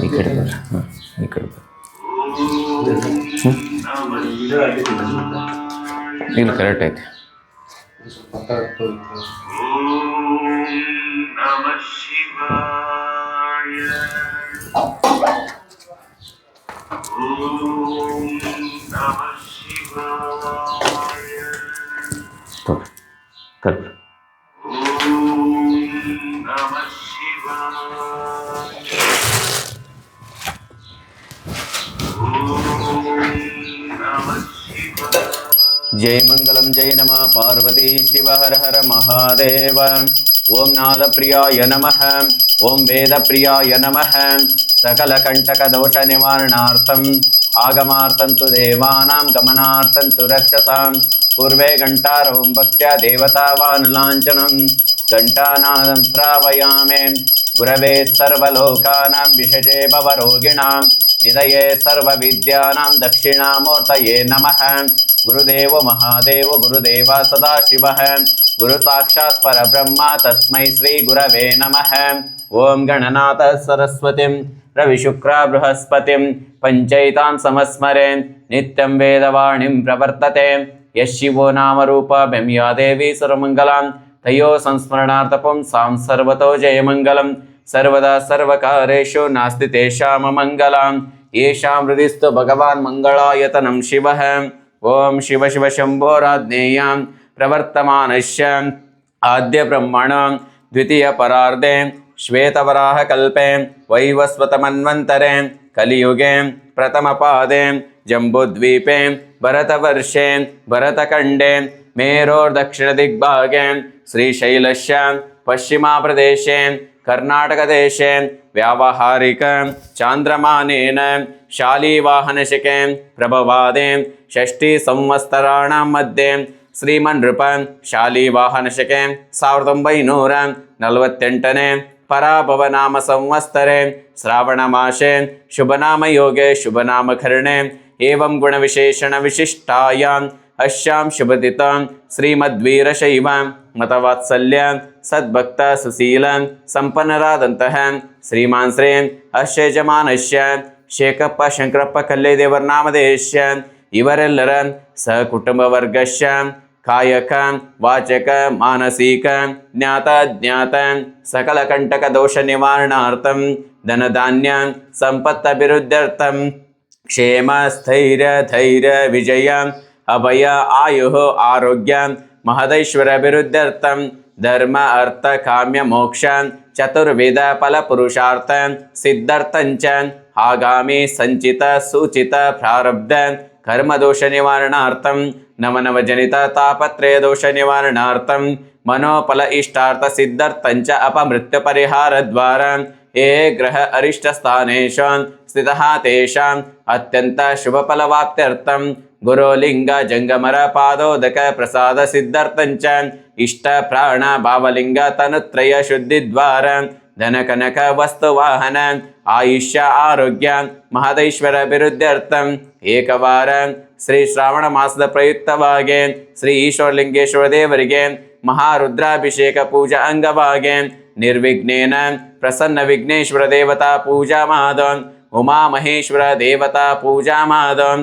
ಈ ಕಡೆ ಬರ. ಹಾಂ, ಈ ಕಡೆ ಬರ. ಇಲ್ಲ, ಕರೆಕ್ಟ್ ಐತೆ. ಕರೆಕ್ಟ್. जय मंगलम जय नमः पार्वती शिव हर हर महादेव। ओम नाद प्रियाय नमः। ओम वेद प्रियाय नमः। सकल कंटक दोष निवारणार्थम आगमार्थं तु देवानां गमनार्थं तु रक्षसां कुर्वे घंटारवं भक्त्या देवतावान् लाञ्छनं घंटानादं श्रावयामे गुरवे सर्वलोकानां विषजे भवरोगिणां निधये सर्वविद्यानां दक्षिणामूर्तये नमः। गुरुदेव महादेव गुरुदेव सदाशिवः गुरु साक्षात् परब्रह्म तस्मै श्री गुरवे नमः। ओम गणनाथ सरस्वतीं रविशुक्र बृहस्पतिं पंचैतां समस्मरेन् नित्यं वेदवाणीं प्रवर्तते यशिवो नाम रूपं या देवी सर्वमङ्गलां तयो संस्मरणार्थं सां सर्वतो जयमङ्गलं सर्वदा सर्वकारेषु नास्ति तेषां मंगलां येषां हृदिस्तु भगवान् मंगलायतनं शिवः। ओम शिव शिव शंभोराज्ञेयां प्रवर्तमानस्य आद्य ब्रह्मणां द्वितीय परार्धे श्वेतवराह कल्पे वैवस्वतमन्वन्तरे कलियुगे प्रथमपादे जम्बूद्वीपे भरतवर्षे भरतखण्डे मेरोर्दक्षिणदिग्भागे श्रीशैलस्य पश्चिमप्रदेशे कर्नाटकदेशे व्यावहारिक चान्द्रमानेन शालीवाहनशके प्रभवादे षष्ठी संवत्सराणां मध्ये श्रीमन्नृप शालीवाहनशके 1948 पराभवनाम संवत्सरे श्रावणमासे शुभनामयोगे शुभनामकरणे एवं गुणविशेषण विशिष्टायाम् अस्यां शुभतिथां श्रीमद्वीरशैव मतवात्सल्य सद्भक्त सुशील संपन्नराದಂತಹ श्रीमान श्री अस्य यजमानस्य शेखप्ಪ ಶಂಕರಪ್ಪ ಕಲ್ಲೇದೇವರನಾಮಧೇಯಸ್ಯ ಇವರೆಲ್ಲರ ಸಹಕುಟುಂಬವರ್ಗಸ್ಯ ಕಾಯಕ ವಾಚಕ ಮಾನಸಿಕ ಜ್ಞಾತ ಜ್ಞಾತ ಸಕಲ ಕಂಟಕ ದೋಷ ನಿವಾರಣಾರ್ಥಂ ಧನಧಾನ್ಯ ಸಂಪತ್ತಭಿವೃದ್ಧ್ಯರ್ಥಂ ಕ್ಷೇಮ ಸ್ಥೈರ್ಯ ಧೈರ್ಯ ವಿಜಯ ಅಭಯ ಆಯು ಆರೋಗ್ಯ महदैश्वर्याभिवृद्ध्यर्थं धर्म अर्थ काम्य मोक्ष चतुर्विध फल पुरुषार्थ सिद्धार्थंच आगामी संचित सूचित प्रारब्ध कर्म दोष निवारणार्थं नव जनित तापत्रय दोष निवारणार्थं मनोफल इष्टार्थ सिद्धार्थंच अपमृत्यु परिहार द्वारा ये ग्रह अरिष्ट स्थानेषु स्थितः तेषाम् अत्यंत शुभ फलवाप्त्यर्थं गुरुलिंग जंगमर पादोदक प्रसाद सिद्धार्थंच इष्ट प्राण भावलिंग तनुत्रय शुद्धि द्वारा धन कनक वस्तु वाहन आयुष्य आरोग्य महदैश्वर्य अभिवृद्ध्यर्थं एकवार श्री श्रावण मासದ ಪ್ರಯುಕ್ತವಾಗಿ ಶ್ರೀ ಈಶ್ವರಲಿಂಗೇಶ್ವರ ದೇವರಿಗೆ ಮಹಾರುದ್ರಾಭಿಷೇಕ ಪೂಜಾ ಅಂಗವಾಗಿ ನಿರ್ವಿಘ್ನೇನ ಪ್ರಸನ್ನ ವಿಘ್ನೇಶ್ವರ ದೇವತಾ ಪೂಜಾ ಮಾದಂ ಉಮಾ ಮಹೇಶ್ವರ ದೇವತಾ ಪೂಜಾ ಮಾದಂ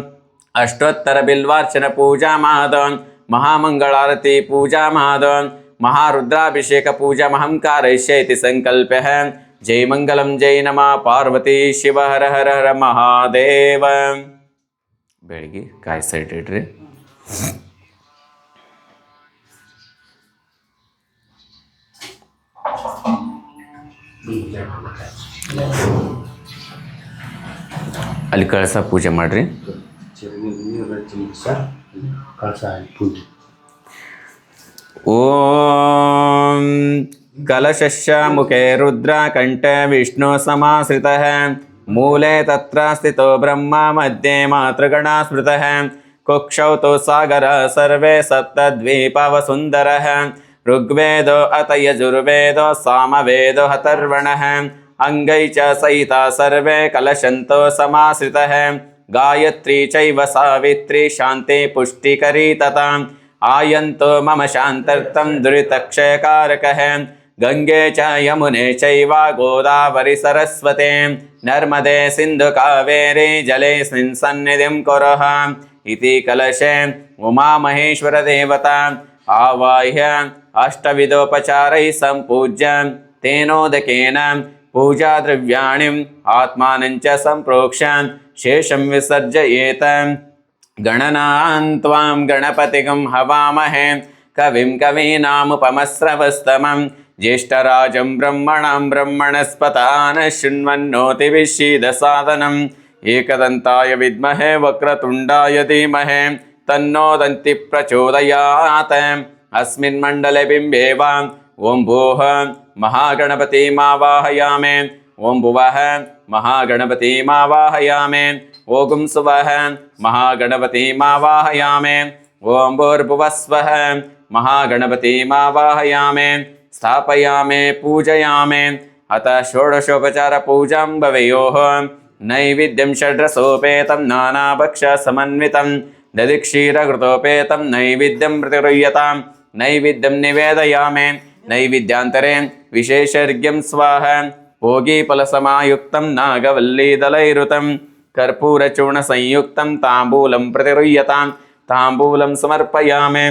अष्टोत्तर बिल्वार्चन पूजा मादं महामंगलारती पूजा मादं महारुद्राभिषेक पूजा महं कारयिष्ये संकल्प्यः। जय मंगलम जय नमः पार्वती शिव हर हर हर महादेव। बेळगे काय सैड इड्री ಅಲ್ಲಿ ಕಳಸ ಪೂಜೆ ಮಾಡ್ರಿ। ओम कलशस्य मुखे रुद्र कंठे विष्णु समाश्रितः मूले तत्र स्थितो ब्रह्मा मध्ये मातृगणा स्मृतः कुक्षौ तो सागर सर्वे सप्तद्वीपवसुन्दरः ऋग्वेदो अथ यजुर्वेदो सामवेदो अथर्वणः अंगै च सहिता सर्वे कलशन्तो समाश्रितः गायत्री चैव सावित्री शान्ति पुष्टिकरी तथा आयन्तो मम शान्तर्थं दुरितक्षयकारकः ಗಂಗೆ ಚ ಯಮುನೆ ಚೈವ ಗೋದಾವರಿ ಸರಸ್ವತೆ ನರ್ಮದೆ ಸಿಂಧು ಕಾವೇರಿ ಜಲೇಸ್ಮಿನ್ ಸನ್ನಿಧಿಂ ಕುರುಃ ಇತಿ ಕಲಶೆ ಉಮಾಮಹೇಶ್ವರ ದೇವತಾ ಆವಾಹ್ಯ ಅಷ್ಟವಿಧೋಪಚಾರೈ ಸಂಪೂಜ್ಯ ತೇನೋದಕೇನ ಪೂಜಾ ದ್ರವ್ಯಾಣಿ ಆತ್ಮಾನಂಚ ಸಂಪ್ರೋಕ್ಷ್ಯ ಶೇಷಂ ವಿಸರ್ಜಯೇತ ಗಣನಾನ್ ತ್ವಾಂ ಗಣಪತಿಗಂ ಹವಾಮಹೇ ಕವಿಂ ಕವೀನಾಮುಪಮಸ್ರವಸ್ತಮಂ ಜ್ಯೇಷ್ಠರಾಜಂ ಬ್ರಹ್ಮಣಾಂ ಬ್ರಹ್ಮಣಸ್ಪತಾನ ಶೃಣ್ವನ್ನೋತಿ ವಿಷೀದಸಾದನಂ ಏಕದಂತಾಯ ವಿದ್ಮಹೇ ವಕ್ರತುಂಡಾಯ ಧೀಮಹಿ ತನ್ನೋ ದಂತಿ ಪ್ರಚೋದಯಾತ್ ಅಸ್ಮಿನ್ ಮಂಡಲೆ ಬಿಂಬೇವ ಓಂ ಭೂಃ ಮಹಾಗಣಪತಿಮಾವಾಹಯಾಮಿ ಓಂ ಭುವಃ ಮಹಾಗಣಪತಿಮಾವಾಹಯಾಮಿ ಓಂ ಸುವಃ ಮಹಾಗಣಪತಿಮಾವಾಹಯಾಮಿ ಓಂ ಭೂರ್ಭುವಸ್ವಃ ಮಹಾಗಣಪತಿಮಾವಾಹಯಾಮಿ ಸ್ಥಾಪಯಾಮಿ ಪೂಜಯಾಮಿ ಅತ ಷೋಡಶೋಪಚಾರ ಪೂಜಾಂ ಭವೇಯೋಃ ನೈವೇದ್ಯಂ ಷಡ್ರಸೋಪೇತಂ ನಾನಾಭಕ್ಷ್ಯ ಸಮನ್ವಿತಂ ದಧಿಕ್ಷೀರಘೃತೋಪೇತಂ ನೈವೇದ್ಯಂ ಪ್ರತಿಗೃಹ್ಯತಾಂ ನೈವೇದ್ಯಂ ನಿವೇದಯಾಮಿ ನೈವೇದ್ಯಾಂತರೆ ವಿಶೇಷರ್ಘ್ಯಂ ಸ್ವಾಹ ಭೋಗೀಫಲಸಮಾಯುಕ್ತಂ ನಾಗವಲ್ಲೀದಲೈರುತಂ ಕರ್ಪೂರಚೂರ್ಣಸಂಯುಕ್ತಂ ತಾಂಬೂಲಂ ಪ್ರತಿಗೃಹ್ಯತಾಂ ತಾಂಬೂಲಂ ಸಮರ್ಪಯಾಮಿ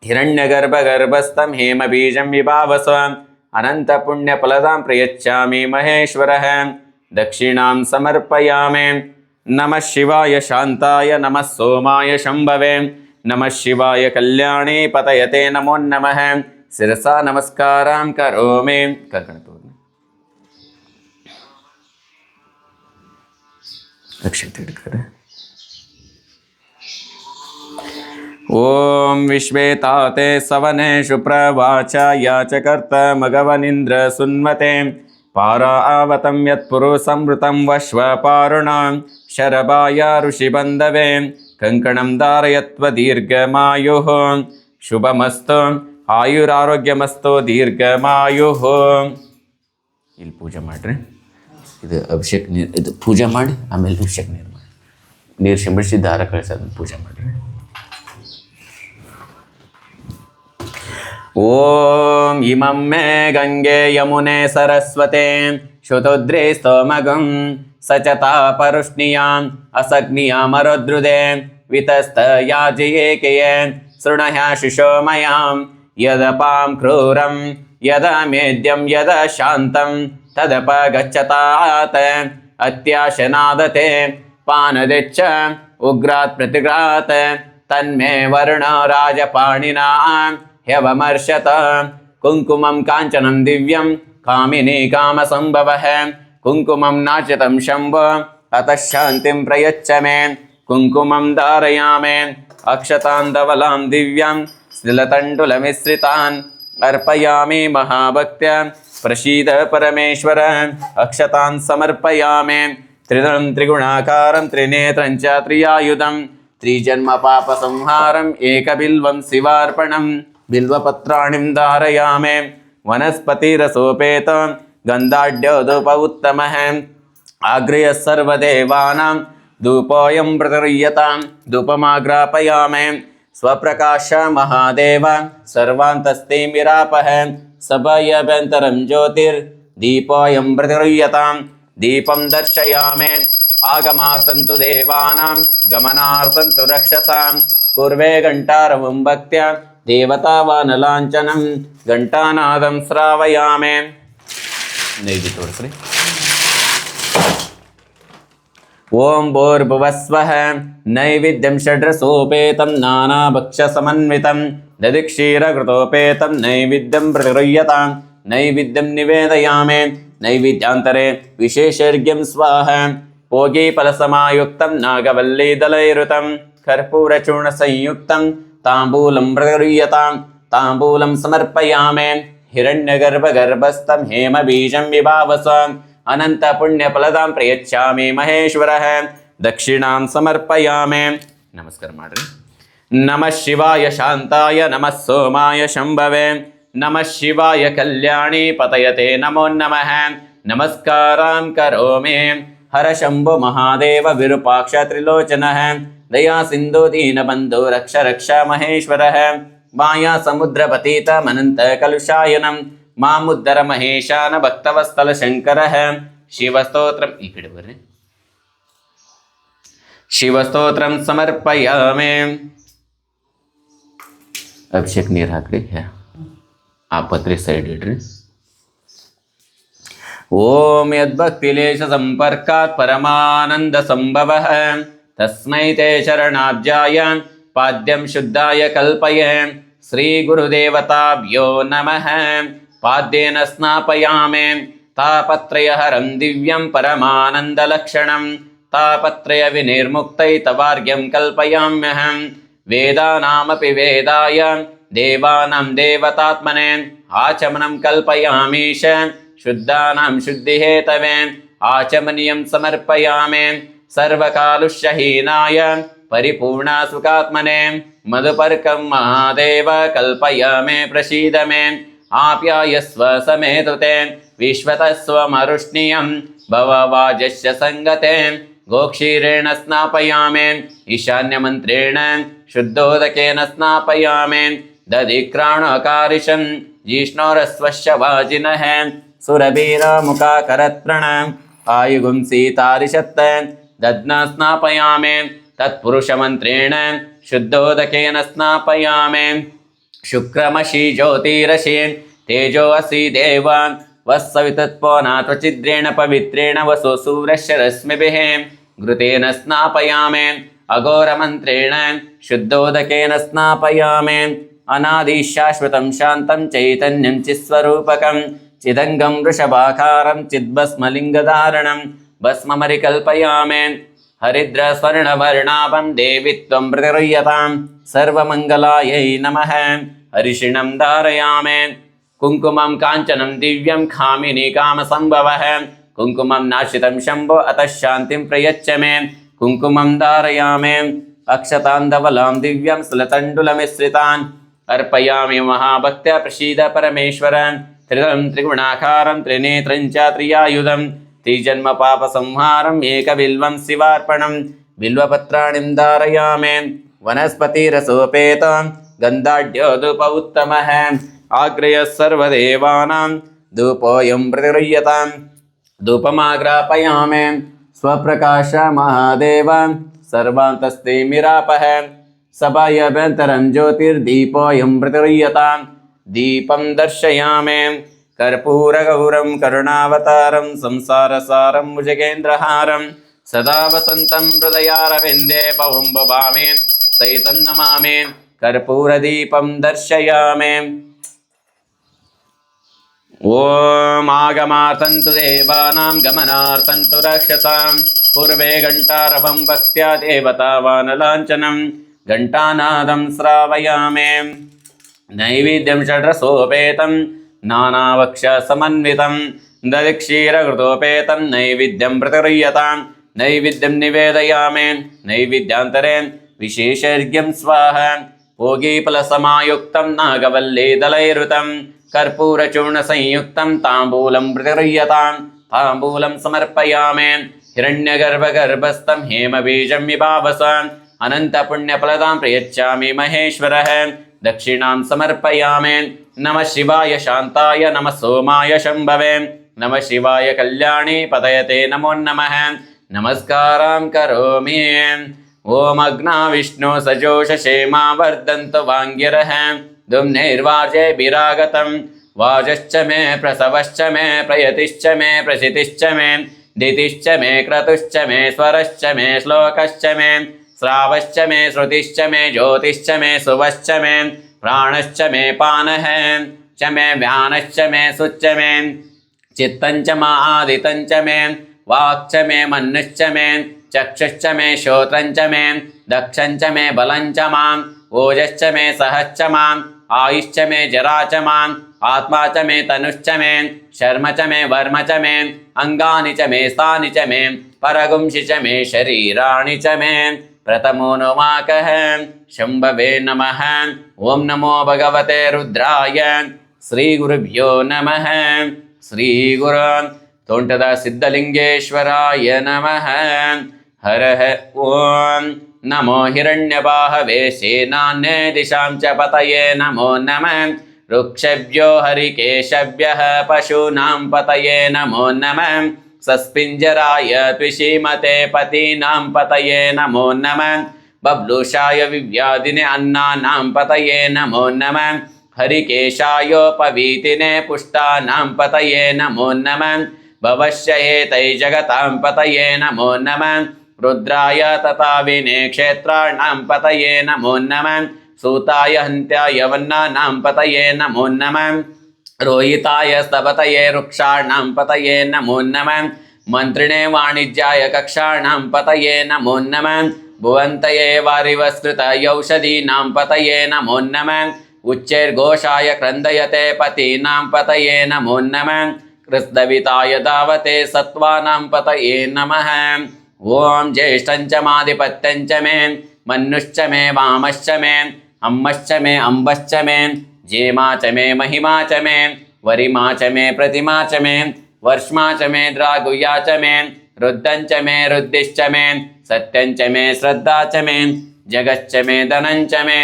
ಹಿರಣ್ಯಗರ್ಭಗರ್ಭಸ್ಥಂ ಹೇಮಬೀಜಂ ವಿಭಾವಸ ಅನಂತಪುಣ್ಯಫಲದಾಂ ಪ್ರಯಚ್ಛಾಮಿ ಮಹೇಶ್ವರಃ ದಕ್ಷಿಣಾಂ ಸಮರ್ಪಯಾಮಿ ನಮಃ ಶಿವಾಯ ಶಾಂತಾಯ ನಮಃ ಸೋಮಾಯ ಶಂಭವೆ ನಮಃ ಶಿವಾಯ ಕಲ್ಯಾಣೇ ಪತಯತೆ ನಮೋ ನಮಃ ಶಿರಸಾ ನಮಸ್ಕಾರಾಂ ಕರೋಮಿ ಕರ್ಕಣತೋರ್ನ ಅಕ್ಷತೆ ಹಿಡ್ಕರೆ ಓಂ ವಿಶ್ವೇತಾತೆ ಸವನೇಷು ಪ್ರವಾಚ ಯಾಚಕರ್ತ ಮಗವನಿಂದ್ರ ಸುನ್ವತೆ ಪಾರಾವತಂ ಯತ್ಪುರು ಸಂವೃತಂ ವಶ್ವಪಾರುಣ ಶರಭಾಯ ಋಷಿಬಂಧವೆ ಕಂಕಣಂ ಧಾರಯತ್ವ ದೀರ್ಘಮಾಯುಃ ಶುಭಮಸ್ತು ಆಯುರಾರೋಗ್ಯಮಸ್ತು ದೀರ್ಘಮಾಯುಃ. ಇಲ್ಲಿ ಪೂಜೆ ಮಾಡಿರಿ, ಇದು ಅಭಿಷೇಕ ನೀರು, ಇದು ಪೂಜೆ ಮಾಡಿ ಆಮೇಲೆ ಅಭಿಷೇಕ ನೀರು ಮಾಡಿ, ನೀರು ಸಿಂಬಡಿಸಿ ದಾರ ಕಳಿಸೋದನ್ನು ಪೂಜೆ ಮಾಡಿರಿ. ಓಂ ಇಮಂ ಮೇ ಗಂಗೆ ಯಮುನೆ ಸರಸ್ವತೆ ಶುತುದ್ರೇ ಸ್ತೋಮಗಂ ಸಚತಾ ಪರುಷ್ಣಿಯಾಂ ಅಸಗ್ನಿಯಾಮರುದ್ರುದೆ ವಿತಸ್ತ ಯಾಜಯೇಕೆಯೇ ಶೃಣಃ ಶಿಶೋಮಯಾಂ ಯದಪಾಂ ಕ್ರೂರಂ ಯದ ಮೇದ್ಯಂ ಯದ ಶಾಂತಂ ತದಪ ಗಚ್ಚತಾತ್ ಅತ್ಯಾಶನಾದತೆ ಪಾನದೆಚ್ಚ ಉಗ್ರಾತ್ ಪ್ರತಿಗ್ರಾತ್ ತನ್ಮೇ ವರ್ಣ ರಾಜಪಾಣಿನಾ ಹ್ಯವಮರ್ಷತ ಕುಂಕುಮಂ ಕಾಂಚನಂ ದಿವ್ಯಂ ಕಾಮಿನಿ ಕಾಮಸಂಭವಃ ಕುಂಕುಮಂ ನಾಚಿತಂ ಶಂಭೋ ಅತಃ ಶಾಂತಿಂ ಪ್ರಯಚ್ಛ ಮೇ ಕುಂಕುಮಂ ಧಾರಯಾಮಿ ಅಕ್ಷತಾಂಧವಲಾಂ ದಿವ್ಯಾಂ ಸ್ಥಿಲತಂಡುಲಮಿಶ್ರಿತಾನ್ ಅರ್ಪಯಾಮಿ ಮಹಾಭಕ್ತ್ಯ ಪ್ರಸೀದ ಪರಮೇಶ್ವರ ಅಕ್ಷತಾನ್ ಸಮರ್ಪಯಾಮಿ ತ್ರಿದಳಂ ತ್ರಿಗುಣಾಕಾರಂ ತ್ರಿನೇತ್ರಂ ಚ ತ್ರಿಯಾಯುಧಂ ತ್ರಿಜನ್ಮ ಪಾಪ ಸಂಹಾರಂ ಏಕಬಿಲ್ವಂ ಶಿವಾರ್ಪಣಂ ಬಿಲ್ವಪತ್ರಾಣಿಂ ಧಾರಯಾಮಿ ವನಸ್ಪತಿರಸೋಪೇತ ಗಂಧಾಢ್ಯೋಧೂಪ ಉತ್ತಮಃ ಆಗ್ರ್ಯ ಸರ್ವದೇವಾನಾಂ ಧೂಪೋಯಂ ಪ್ರತಿಗೃಹ್ಯತಾಂ ಧೂಪಮಾಗ್ರಾಪಯಾಮಿ ಸ್ವಪ್ರಕಾಶ ಮಹಾದೇವ ಸರ್ವಾಂತಸ್ತಿಂ ವಿರಾಪಃ ಸಭಾಯಾಭ್ಯಂತರಂ ಜ್ಯೋತಿರ್ ದೀಪೋಯಂ ಪ್ರತಿಗೃಹ್ಯತಾಂ ದೀಪಂ ದರ್ಶಯಾಮಿ ಆಗಮಾರ್ಥಂತು ದೇವಾನಾಂ ಗಮನಾರ್ಥಂತು ರಕ್ಷಸಾಂ ಕುರ್ವೆ ಘಂಟಾರವಂ ಭಕ್ತ್ಯ ದೇವತಾವಾನಲಾಂಛನಂ ಘಂಟಾನಾದಂ ಶ್ರಾವಯಾಮಿ. ನೈವೇದ್ಯ ತೋರಿಸ್ರಿ. ಓಂ ಭೂರ್ಭುವಸ್ವಃ ನೈವೇದ್ಯಂ ಷಡ್ರಸೋಪೇತಂ ನಾನಾಭಕ್ಷ್ಯಸಮನ್ವಿತಂ ದಧಿಕ್ಷೀರಘೃತೋಪೇತಂ ನೈವೇದ್ಯಂ ಪ್ರತಿಗೃಹ್ಯತಾಂ ನೈವೇದ್ಯಂ ನಿವೇದಯಾಮಿ ನೈವೇದ್ಯಾಂತರೆ ವಿಶೇಷರ್ಘ್ಯಂ ಸ್ವಾಹ ಭೋಗೀಫಲಸಮಾಯುಕ್ತಂ ನಾಗವಲ್ಲೀದಲೈರುತಂ ಕರ್ಪೂರಚೂರ್ಣಸಂಯುಕ್ತಂ ತಾಂಬೂಲಂ ಪ್ರತಿಗೃಹ್ಯತಾಂ ತಾಂಬೂಲಂ ಸಮರ್ಪಯಾಮಿ ಹಿರಣ್ಯಗರ್ಭಗರ್ಭಸ್ಥಂ ಹೇಮಬೀಜಂ ವಿಭಾವಸ ಅನಂತಪುಣ್ಯಫಲದಾಂ ಪ್ರಯಚ್ಛಾಮಿ ಮಹೇಶ್ವರಃ ದಕ್ಷಿಣಾಂ ಸಮರ್ಪಯಾಮಿ. ನಮಸ್ಕಾರ ಮಾಡ್ರಿ. ನಮಃ ಶಿವಾಯ ಶಾಂತಾಯ ನಮಃ ಸೋಮಾಯ ಶಂಭವೆ ನಮಃ ಶಿವಾಯ ಕಲ್ಯಾಣಿ ಪತಯತೆ ನಮೋ ನಮಃ ನಮಸ್ಕಾರಾಂ ಕರೋಮಿ. ಹರ ಶಂಭೋ ಮಹಾದೇವ ವಿರೂಪಾಕ್ಷ ತ್ರಿಲೋಚನಃ ದಯಾ ಸಿಂಧು ದೀನಬಂಧು ರಕ್ಷ ರಕ್ಷ ಮಹೇಶ್ವರಃ ಮಾಯಾ ಸಮುದ್ರ ಪತೀತ ಮನಂತ ಕಲುಷಾಯನಂ ಮಾಮುದ್ದರ ಮಹೇಶಾನ ಭಕ್ತವಸ್ತಲ ಶಂಕರ ಶಿವಸ್ತೋತ್ರಂ ಈ ಕಡೆ ಬರ್ರಿ ಶಿವಸ್ತೋತ್ರಂ ಸಮರ್ಪಯಾಮಿ. ಅಭಿಷೇಕ್ ನೀರು ಹಾಕ್ರಿ, ಆ ಪತ್ರಿ ಸೈಡ್ ಇಡ್ರಿ. ಓಂ ಯದ್ಭಕ್ತಿಲೇಶ ಸಂಪರ್ಕಾತ್ ಪರಮಾನಂದ ಸಂಭವಃ ತಸ್ಮೈ ತೇ ಶರಣಾಬ್ಜಾಯ ಪಾದ್ಯಂ ಶುದ್ಧಾಯ ಕಲ್ಪಯೇ. ಶ್ರೀ ಗುರುದೇವತಾಭ್ಯೋ ನಮಃ. ಪಾದ್ಯೇನ ಸ್ನಾಪಯಾಮಿ ತಾಪತ್ರಯಹರಂ ದಿವ್ಯಂ ಪರಮಾನಂದಲಕ್ಷಣಂ. ತಾಪತ್ರಯ ವಿನಿರ್ಮುಕ್ತೈತವಾರ್ಗ್ಯಂ ಕಲ್ಪಯಾಮ್ಯಹಂ. ವೇದಾನಾಮಪಿ ವೇದಾಯ ದೇವಾನಾಂ ದೇವತಾತ್ಮನೆ ಆಚಮನಂ ಕಲ್ಪಯಾಮೀಶ. ಶುದ್ಧಾನಾಂ ಶುದ್ಧಿಹೇತವೇ ಆಚಮನೀಯಂ ಸಮರ್ಪಯಾಮಿ. ಸರ್ವಕಾಲುಷ್ಯಹೀನಾಯ ಪರಿಪೂರ್ಣ ಸುಖಾತ್ಮನೆ ಮಧುಪರ್ಕಂ ಮಹಾದೇವ ಕಲ್ಪಯಾಮಿ ಪ್ರಸೀದ ಮೇ. ಆಪ್ಯಾಯಸ್ವ ಸಮೇತುತೆ ವಿಶ್ವತಸ್ವ ಮರುಷ್ಣಿಯಂ ಭವವಾಜಸ್ಯ ಸಂಗತೆ. ಗೋಕ್ಷೀರೇಣ ಸ್ನಾಪಯಾಮಿ ಈಶಾನ್ಯಮಂತ್ರೇಣ ಶುದ್ಧೋದಕೇನ ಸ್ನಾಪಯಾಮಿ. ದಧಿಕ್ರಾಣಕಾರಿಷಂ ಜಿಷ್ಣೋರಸ್ವಶ್ಯ ವಾಜಿನಃ. ಸುರಭೀರಮುಖಾಕರತ್ರಣ ಆಯುಗುಂ ಸೀತಾರಿಷತ್ತ ದಧ್ನಾ ಸ್ನಾಪಯಾಮಿ. ತತ್ಪುರುಷಮಂತ್ರೇಣ ಶುದ್ಧೋದಕೇನ ಸ್ನಾಪಯಾಮಿ. ಶುಕ್ರಮಶಿ ಜ್ಯೋತಿರಶಿ ತೇಜೋ ಅಸಿ ದೇವ ವಸ್ಸವಿತತ್ಪೋನ ತ್ವಚಿದ್ರೇಣ ಪವಿತ್ರೇಣ ವಸು ಸೂರ್ಯಶ್ಚ ರಶ್ಮಿಭಿಃ. ಘೃತೇನ ಸ್ನಾಪಯಾಮಿ. ಅಘೋರಮಂತ್ರೇಣ ಶುದ್ಧೋದಕೇನ ಸ್ನಾಪಯಾಮಿ. ಅನಾದಿ ಶಾಶ್ವತಂ ಶಾಂತಂ ಚೈತನ್ಯಂ ಚಿತ್ಸ್ವರೂಪಕಂ ಚಿದಂಗಂ ವೃಷಭಾಕಾರಂ ಚಿದ್ಭಸ್ಮಲಿಂಗಧಾರಣಂ ಭಸ್ಮಮರಿಕಲ್ಪಯಾಮಿ. ಹರಿದ್ರ ಸ್ವರ್ಣವರ್ಣಾಭಂ ದೇವಿ ತ್ವಂ ಪ್ರತಿರುಹ್ಯತಾಂ. ಸರ್ವಮಂಗಲಾಯೈ ನಮಃ. ಹರಿಷಿಣಂ ಧಾರಯಾಮಿ. ಕುಂಕುಮಂ ಕಾಂಚನಂ ದಿವ್ಯಂ ಖಾಮಿನಿ ಕಾಮಸಂಭವಃ. ಕುಂಕುಮಂ ನಾಶಿತಂ ಶಂಭೋ ಅತಃ ಶಾಂತಿಂ ಪ್ರಯಚ್ಛ ಮೇ. ಕುಂಕುಮಂ ಧಾರಯಾಮಿ. ಅಕ್ಷತಾಂಧವಲಾಂ ದಿವ್ಯಂ ಸ್ಥಲತಂಡುಲಮಿಶ್ರಿತಾನ್ ಅರ್ಪಯಾಮಿ. ಮಹಾಭಕ್ತ್ಯ ಪ್ರಸೀದ ಪರಮೇಶ್ವರ. ತ್ರಿದಳಂ ತ್ರಿಗುಣಾಕಾರಂ ತ್ರಿನೇತ್ರಂ ಚ ತ್ರಿಯಾಯುಧಂ ತ್ರಿಜನ್ಮ ಪಾಪ ಸಂಹಾರಂ ಏಕಬಿಲ್ವಂ ಶಿವಾರ್ಪಣಂ. ಬಿಲ್ವಪತ್ರಾಣಿಂ ಧಾರಯಾಮಿ. ವನಸ್ಪತಿರಸೋಪೇತಂ ಗಂಧಾಢ್ಯೋ ಧೂಪ ಉತ್ತಮಃ. ಆಗ್ರಯಃ ಸರ್ವದೇವಾನಾಂ ಧೂಪೋಯಂ ಪ್ರತಿರುಹ್ಯತಾಂ. ಧೂಪಮಾಗ್ರಾಪಯಾಮಿ. ಸ್ವಪ್ರಕಾಶ ಮಹಾದೇವ ಸರ್ವಾಂತಸ್ಥಿಮಿರಾಪಃ. ಸಭಾಯಾಭ್ಯಂತರಂ ಜ್ಯೋತಿರ್ದೀಪೋಯಂ ಪ್ರತಿರುಹ್ಯತಾಂ. ದೀಪಂ ದರ್ಶಯಾಮಿ. ಕರ್ಪೂರಗೌರಂ ಕರುಣಾವತಾರಂ ಸಂಸಾರಸಾರಂ ಭುಜಗೇಂದ್ರಹಾರಂ ಸದಾ ವಸಂತಂ ಹೃದಯಾರವಿಂದೇ ಭವಂ ಭವಾಮಿ ಸಹಿತಂ ನಮಾಮಿ. ಕರ್ಪೂರದೀಪಂ ದರ್ಶಯಾಮಿ. ಓಂ ಆಗಮಾರ್ಥಂತು ದೇವಾನಾಂ ಗಮನಾರ್ಥಂತು ರಾಕ್ಷಸಾಂ. ಪೂರ್ವೇ ಘಂಟಾರವಂ ಭಕ್ತ್ಯಾ ದೇವತಾವಾನಲಾಂಛನಂ ಘಂಟಾನಾದಂ ಶ್ರಾವಯಾಮಿ. ನೈವೇದ್ಯಂ ಷಡ್ರಸೋಪೇತಂ ನಾನಾವಕ್ಷ ಸಮನ್ವಿತಂ ದಧಿಕ್ಷೀರಘೃತೋಪೇತಂ ನೈವೇದ್ಯಂ ಪ್ರತಿರುಹ್ಯತಾಂ. ನೈವೇದ್ಯಂ ನಿವೇದಯಾಮಿ. ನೈವೇದ್ಯಾಂತರೆ ವಿಶೇಷರ್ಘ್ಯಂ ಸ್ವಾಹ. ಭೋಗೀಫಲಸಮಾಯುಕ್ತಂ ನಾಗವಲ್ಲೇದಲೈರುತಂ ಕರ್ಪೂರಚೂರ್ಣಸಂಯುಕ್ತಂ ತಾಂಬೂಲಂ ಪ್ರತಿರುಹ್ಯತಾಂ. ತಾಂಬೂಲಂ ಸಮರ್ಪಯಾಮಿ. ಹಿರಣ್ಯಗರ್ಭಗರ್ಭಸ್ಥಂ ಹೇಮಬೀಜಂ ವಿಭಾವಸ ಅನಂತಪುಣ್ಯಫಲದಾಂ ಪ್ರಯಚ್ಛಾಮಿ ಮಹೇಶ್ವರಃ. ದಕ್ಷಿಣಾಂ ಸಮರ್ಪಯಾಮಿ. ನಮಃ ಶಿವಾಯ ಶಾಂತಾಯ ನಮಃ ಸೋಮಾಯ ಶಂಭವೇ ನಮಃ ಶಿವಾಯ ಕಲ್ಯಾಣಿ ಪದಯತೆ ನಮೋ ನಮಃ. ನಮಸ್ಕಾರಂ ಕರೋಮಿ. ಓಂ ಅಗ್ನಾ ವಿಷ್ಣು ಸಜೋಷೇಮಾ ವರ್ಧಂತು ವಾಂಗಿರಃ. ಧುಮ್ನೈರ್ವಾಜೈಭಿರಾಗತಂ ವಾಜಶ್ಚ ಮೇ ಪ್ರಸವಶ್ಚ ಮೇ ಪ್ರಯತಿಶ್ಚ ಮೇ ಪ್ರಸಿತಿಶ್ಚ ಮೇ ದಿತಿಶ್ಚ ಮೇ ಕ್ರತುಶ್ಚ ಮೇ ಸ್ವರಶ್ಚ ಮೇ ಶ್ಲೋಕಶ್ಚ ಮೇ श्रावश्च मे श्रुतिश्च मे ज्योतिश्च मे सुवश्च मे प्राणश्च मे पानः च मे व्यानश्च मे सुच्च मे चित्तञ्च मादितञ्च मे वाक्च मे मन्नुश्च मे चक्षुश्च मे श्रोत्रञ्च मे दक्षञ्च मे बलञ्च माम् ओजश्च मे सहश्च माम् आयुश्च मे जरा च माम् आत्मा च मे तनुश्च मे शर्म च मे वर्म च मे अङ्गानि च मे स्थानि च मे परगुंसि च मे शरीराणि च मे प्रथमो नुवाकः शंभवे नमः. ओम नमो भगवते रुद्राय. श्री गुरुभ्यो नमः. श्री गुरु तोंटದ सिद्धलिंगेश्वराय नमः. हरः ओम नमो हिरण्यबाहवे सेनान्ये दिशां च पतये नमो नमः. रुक्षेभ्यो हरिकेशभ्यः पशूनां पतये नमो नमः सस्पिञ्जराय त्विषीमते पतीनां पतये नमो नमः बब्लुषाय विव्याधिने अन्नानां पतये नमो नमः हरिकेशायोपवीतिने पुष्टानां पतये नमो नमः भवश्येतै जगतां पतये नमो नमः रुद्राय तथा विने क्षेत्राणां पतये नमो नमः सूताय हन्त्याय वन्नानां पतये नमो नमः रोहिताय स्तपतये वृक्षाणां पतये नमो नमः मन्त्रिणे वाणिज्याय कक्षाणां पतये नमो नमः भुवन्तये वारिवस्कृतयौषधीनां पतये नमो नमः उच्चैर्घोषाय क्रन्दयते पतीनां पतये नमो नमः कृत्स्नविताय धावते सत्त्वानां पतये नमः ॐ ज्येष्ठं च माधिपत्यं च मे मन्युश्च मे वामश्च मे अम्मश्च मे अम्बश्च मे जेमा च मे महिमा च मे वरिमा च मे प्रतिमा च मे वर्ष्मा च मे द्रागुया च मे रुद्धं च मे रुद्धिश्च मे सत्यं च मे श्रद्धा च मे जगच्च मे धनं च मे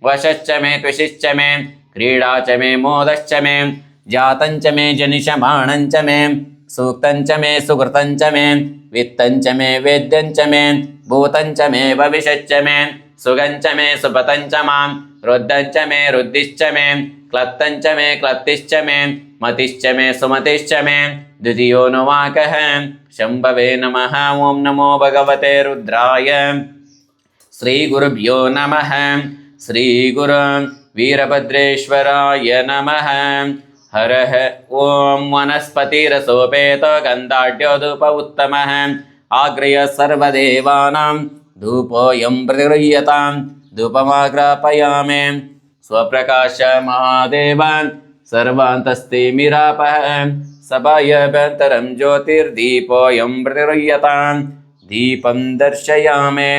वशश्च मे त्विषिश्च मे क्रीडा च मे मोदश्च मे जातं च मे जनिषमाणं च मे सूक्तं च मे सुकृतं च मे वित्तं च मे वेद्यं च मे भूतं च मे भविष्यच्च मे सुगं च मे सुपतं च मां रुद्धं च मे रुद्धिश्च मे क्लत्तं च मे क्लत्तिश्च मे मतिश्च मे सुमतिश्च मे द्वितीयोऽनुवाकः शम्भवे नमः ॐ नमो भगवते रुद्राय श्रीगुरुभ्यो नमः श्रीगुरु वीरभद्रेश्वराय नमः हरः ॐ वनस्पतिरसोपेतो गन्धाढ्यो धूप उत्तमः आग्रह्य सर्वदेवानां धूपोऽयं प्रतिगृह्यतां धूपमाग्रापयामि स्वप्रकाश महादेवान् सर्वान्तस्तिमिरापः सभायाभ्यन्तरं ज्योतिर्दीपोऽयं प्रतिगृह्यतां दीपं दर्शयामि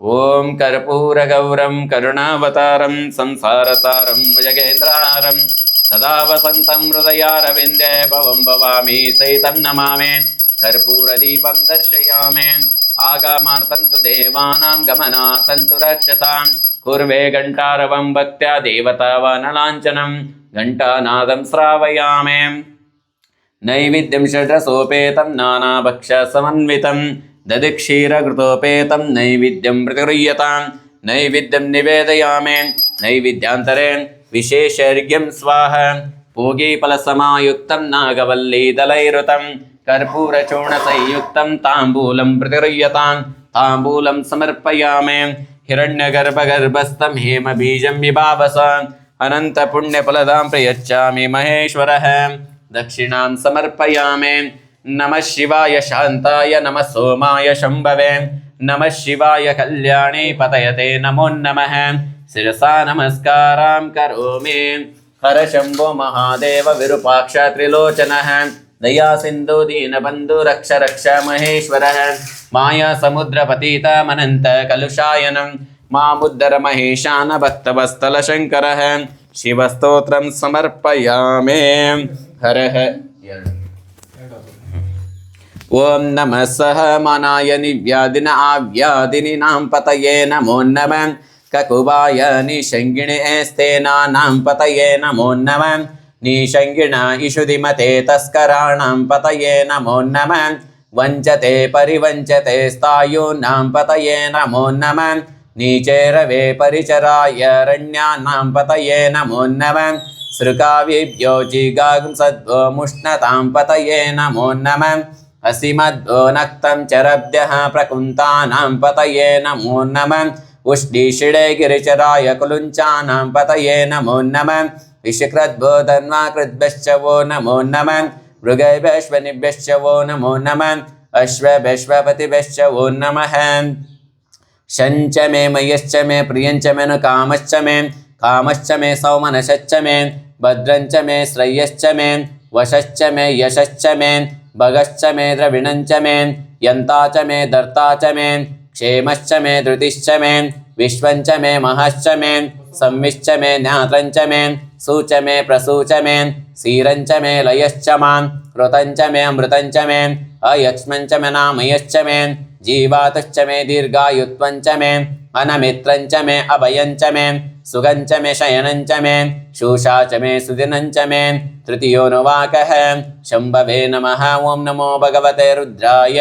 ॐ कर्पूरगौरं करुणावतारं संसारसारं भुजगेन्द्रहारं सदा वसन्तं हृदयारविन्दे भवं भवामि सहितं नमामि कर्पूरदीपं दर्शयामि आगमार्थं तु देवानां गमनार्थं तु रक्षसां कुर्वे घण्टारवं भक्त्या देवतावानलाञ्छनं घण्टानादं श्रावयामि नैवेद्यं षड्रसोपेतं नानाभक्ष्यसमन्वितं दधिक्षीरघृतोपेतं नैवेद्यं प्रतिगृह्यतां नैवेद्यं निवेदयामि नैवेद्यान्तरे विशेषर्घ्यं स्वाहा पूगीफलसमायुक्तं नागवल्लीदलैरुतं कर्पूरचूर्णसंयुक्तं ताम्बूलं प्रतिगृह्यतां ताम्बूलं समर्पयामि हिरण्यगर्भगर्भस्थं हेमबीजं विभावस अनन्तपुण्यफलदां प्रयच्छामि महेश्वरः दक्षिणां समर्पयामि नमः शिवाय शान्ताय नमः सोमाय शम्भवे नमः शिवाय कल्याणी पतयते नमो नमः शिरसा नमस्कारां करोमि हर शम्भो महादेव विरूपाक्ष त्रिलोचनः दया सिन्धु दीनबन्धु रक्ष रक्ष महेश्वरः माया समुद्रपतितमनन्त कलुषायनं मामुद्धर महेशान भक्तवत्सलशङ्करः शिवस्तोत्रं समर्पयामि हरः ॐ नमः सहमानाय निव्याधिन आव्याधिनीनां पतये नमो नमः ककुवाय निषङ्गिणे स्तेनानां पतये नमो नमः निषङ्गिण इषुधिमते तस्कराणां पतये नमो नमः वञ्चते परिवञ्चते स्थायूनां पतये नमो नमः नीचैरवे परिचराय रण्यानां पतये नमो नमः सृकाविभ्यो जिगांसद्भो मुष्णतां पतये नमो नमः असिमद्भो नक्तं चरभ्यः प्रकुन्तानां पतये नमो नमः उष्णीषिणे गिरिचराय कुलुञ्चानां पतये नमो नमः विषकृद्भो धन्वाकृद्भ्यश्च वो नमो नमः मृगैभ्यश्वनिभ्यश्च वो नमो नमः अश्वभ्यश्वपतिभ्यश्च वो नमः शञ्च मे मयश्च मे प्रियञ्च मे नु कामश्च मे सौमनशश्च मे भद्रञ्च मे श्रेयश्च मे वशश्च मे यशश्च मे भगश्च मे द्रविणञ्च मे यन्ता च मे दर्ता च मे क्षेमश्च मे धृतिश्च मे विश्वञ्च मे महश्च मे संविश्च मे ज्ञात्रञ्च मे सूच मे प्रसूच मे सीरञ्च मे लयश्च मां कृतञ्च मे अमृतञ्च मे अयक्ष्मञ्च मे नामयश्च मे जीवातश्च मे दीर्घायुत्वञ्च मे अनमित्रञ्च मे अभयञ्च मे सुगं च मे शयनं च मे शूषा च मे सुदिनं च मे तृतीयोऽनुवाकः शम्भवे नमः। ओं नमो भगवते रुद्राय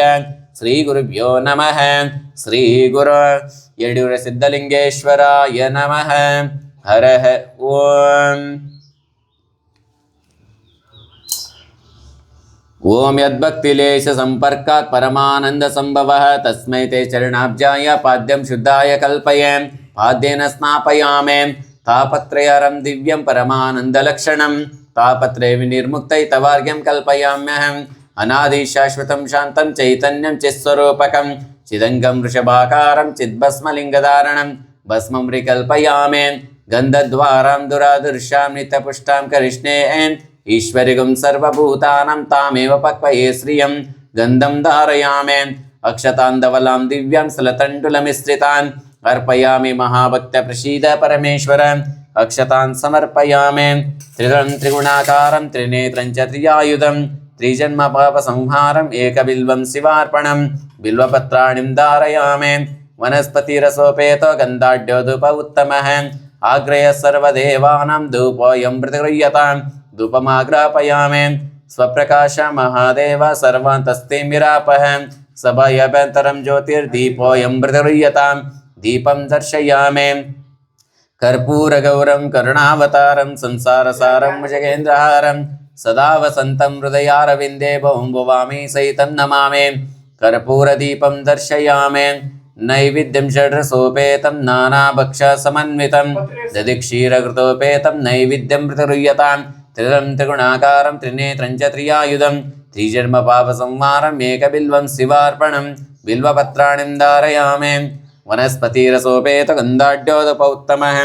श्रीगुरुभ्यो नमः। श्रीगुरु यडियूर सिद्धलिंगेश्वराय नमः। हरः ओं। ओम यद्भक्तिलेश संपर्कात् परमानंद संभवः तस्मै ते चरणाब्जाय पाद्यं शुद्धाय कल्पये पाद्येन स्नापयामे तापत्रयारं दिव्यं परमानन्दलक्षणं तापत्रे विनिर्मुक्तै तवार्घ्यं कल्पयाम्यहम् अनादि शाश्वतं शान्तं चैतन्यं चित्स्वरूपकं चिदङ्गं वृषभाकारं चिद्भस्मलिङ्गधारणं भस्मं विकल्पयामे गन्धद्वारां दुरादृशां नित्यपुष्टां करिष्णे ईश्वरिगुं सर्वभूतानां तामेव पक्वये श्रियं गन्धं धारयामे अक्षतान्दवलां दिव्यां सलतण्डुलमिश्रितान् अर्पयामि महाभक्त प्रसीद परमेश्वर अक्षतान् समर्पयामे त्रिदलं त्रिगुणाकारं त्रिनेत्रं च त्रियायुधं त्रिजन्म पापसंहारम् एकबिल्वं शिवार्पणं बिल्वपत्राणिं धारयामे वनस्पतिरसोपेतो गन्धाढ्यो धूप उत्तमः आग्रयः सर्वदेवानां धूपोऽयं प्रतिगृह्यताम् धूपमाग्रापयामे स्वप्रकाश महादेव सर्वान्तस्ते मिरापः सभायाभ्यन्तरं ज्योतिर्दीपोऽयं प्रतिगृह्यतां दीपं दर्शयामे कर्पूरगौरं करुणावतारं संसारसारं भुजगेन्द्रहारं सदा वसन्तं हृदयारविन्दे भवामि सहितं नमामि कर्पूरदीपं दर्शयामे नैवेद्यं षड्रसोपेतं नानाभक्षसमन्वितं दधिक्षीरघृतोपेतं नैवेद्यं प्रतिगृह्यतां त्रिदलं त्रिगुणाकारं त्रिनेत्रं च त्रियायुधं त्रिजन्मपापसंहारम् एकबिल्वं शिवार्पणं बिल्वपत्राणिं धारयामे वनस्पतिरसोपेत गन्धाढ्योदपौत्तमः